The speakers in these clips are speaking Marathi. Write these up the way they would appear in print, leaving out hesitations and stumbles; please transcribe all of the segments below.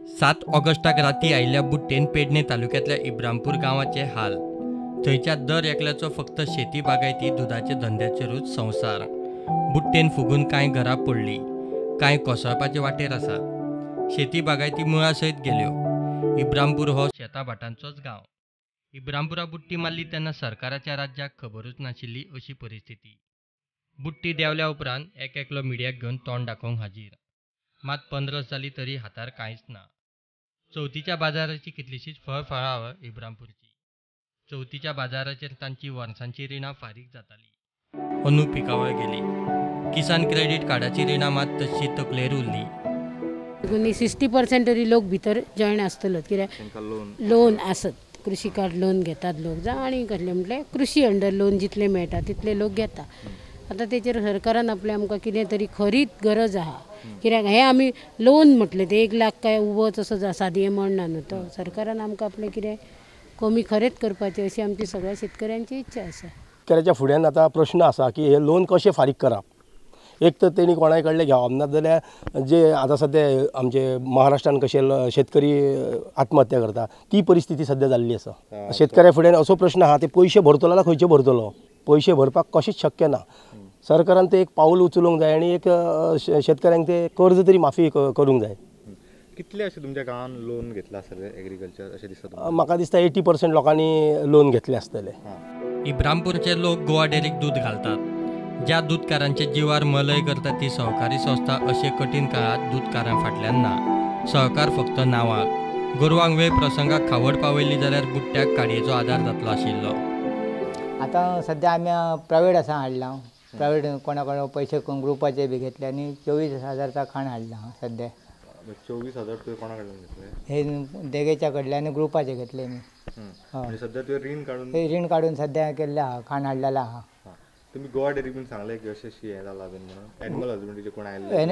7 ऑगस्टाक राती आयिल्ल्या बुट्टेन पेडणे तालुक्यातल्या इब्रामपूर गांवाचे हाल. थंयच्या दर एकल्याचो फक्त शेती बागायती दुधाचे धंद्याचेरूच संवसार. बुट्टेन फुगून कांय घरां पडलीं, कांय कोसळपाचे वाटेर आसात. शेती बागायती मुळा सयत गेल्यो. इब्रामपूर हो शेताभाटांचोच गांव. इब्रामपुरा बुट्टी मारली तेन्ना सरकाराच्या राज्याक खबरूच नाशिल्ली अशी परिस्थिती. बुट्टी देंवल्या उपरांत एकलो मिडियाक घेवन तोंड दाखोवंक हाजीर. मात 15 जाली तरी हातार कांयच ना. चवथीच्या बाजाराची कितलीशीच फळफळावळ इब्रामपूरची. चवथीच्या बाजाराचेर तांची वर्सांची रिणां फारीक जाताली. अंदू पिकावळ गेली. किसान क्रेडीट कार्डाची रिणां मात तशी तकलेर उरली. 60% तरी लोक भितर जॉयन आसतलो कित्याक लोन आसत. कृषी कार्ड लोन घेतात लोक जावं आनी कसले म्हटल्यार कृषी अंडर लोन जितले मेळटा तितले लोक घेता. आतां तेचेर सरकारान आपले आमकां कितें तरी खरीच गरज आहा. कित्याक हें आमी लोन म्हटलें ते 1 लाख काय उबोच असो सादी अमावंट ना न्हू तो. सरकारान आमकां आपलें कितें कमी खरेंच करपाचें अशी आमची सगळ्या शेतकऱ्यांची इच्छा आसा. शेतकऱ्याच्या फुड्यान आतां प्रश्न आसा की हे लोन कशें फारीक करप. एक तर तेणी कोणाय कडलें घेवप ना जाल्यार जे आतां सद्या आमचे महाराष्ट्रान कशे शेतकरी आत्महत्या करता ती परिस्थिती सद्या जाल्ली आसा. शेतकऱ्या फुड्यान असो प्रश्न आहा ते पयशे भरतलो जाल्यार खंयचे भरतलो. पयशे भरपाक कशेंच शक्य ना. सरकारान ते एक पावल उचलूंक जाय आनी एक शेतकऱ्यांक ते कर्ज तरी माफी करूंक जाय. कितले अशे तुमच्या गांवान लोन घेतला आसतले एग्रीकल्चर अशें दिसता? म्हाका दिसता 80% लोकांनी लोन घेतले आसतले. इब्रामपूरचे लोक गोवा डेअरीक दूध घालतात. ज्या दूधकारांचे जिवार मलय करता ती सहकारी संस्था अशे कठीण काळात दूधकारां फाटल्यान ना. सहकार फक्त नांवाक. गोरवांक वेळ प्रसंगाक खावड पावयली जाल्यार बुट्ट्याक काडयेचो आदार जातलो आशिल्लो. आतां सद्या आमी प्रायवेट आसा हाडला. प्रायवेट कोणा पयशे ग्रुपाचे बी घेतले आनी 24,000चा खाण हाडला सद्या. 24,000 तुवें कोणा कडल्यान घेतले? हे देगेच्या कडले आनी ग्रुपाचे घेतले मी. म्हणजे सद्या तुवें रीण काडून रीण काडून सद्या केल्ले आहा, खाण हाडलेलें आहा. तुमी गोवा डेअरी बीन सांगलें की अशें हें जालां बीन म्हणून एनिमल हजबंड्रीचे कोण आयले?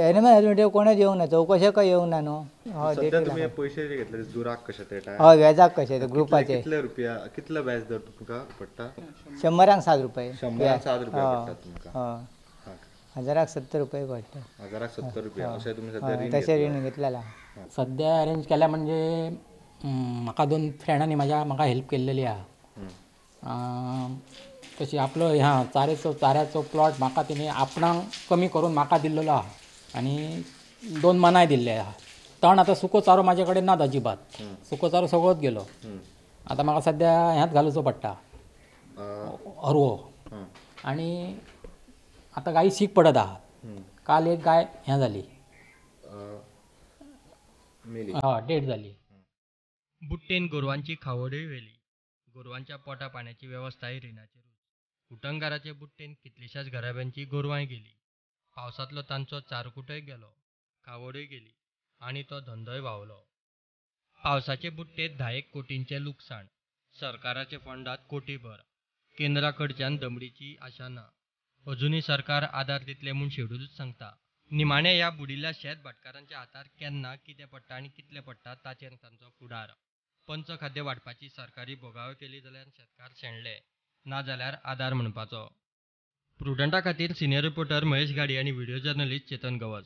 एनिमल हजबंड्री कोणच येवंक ना, चवकशे काय येवंक ना न्हू. सद्या तुमी पयशे जे घेतले दुराक कशे ते हय व्याजाक कशे ते ग्रुपाचे. कितले रुपया कितले व्याज दर तुमकां पडटा? 100 7 रुपये. 100 7 रुपया पडटा तुमकां. हय 1000 70 रुपये पडटा. 1000 70 रुपया अशें तुमी सद्या रीण तशें रीण घेतलेलें आहा. सद्या अरेंज केल्या म्हणजे म्हाका 2 फ्रेंडांनी म्हाका हेल्प केल्लेली आहा. तशी आपलो चाऱ्याचो प्लॉट म्हाका तेणी आपणाक कमी करून म्हाका दिल्लो आहा आनी 2 मनाय दिल्ले आहा. तण आतां सुको चारो म्हाजे कडेन नात अजिबात. सुको चारो सगळोच गेलो. आतां म्हाका सद्या ह्यात घालूचो पडटा हरवो. आनी आतां गाई सीक पडत आहा. काल एक गाय हें जाली, डेट जाली. बुट्टेन गोरवांची खावडूय वेली. गोरवांच्या पोटा पाण्याची वेवस्थाय रिणाचेरूच. उटंगाराचे बुट्टेन कितलीशाच घराब्यांची गोरवांय गेली. पावसांतलो तांचो चारकुटय गेलो, खावडूय गेली आनी तो धंदोय व्हांवलो. पावसाचे बुट्टेत 10 कोटींचे लुकसाण. सरकाराचे फंडात कोटीभर. केंद्रा कडच्यान दमडीची आशा ना. अजुनूय सरकार आदार दितले म्हूण शेड्यूलच सांगता. निमाण्या ह्या बुडिल्ल्या शेत भाटकारांच्या हातार केन्ना कितें पडटा आनी कितले पडटा ताचेर तांचो फुडार. पंचखाद्य वाडपाची सरकारी बोगाळ केली जाल्यार शेतकार शेणले, ना जाल्यार आदार म्हणपाचो. प्रुडंटा खातीर सिनियर रिपोर्टर महेश गाडी आनी व्हिडिओ जर्नलिस्ट चेतन गवस.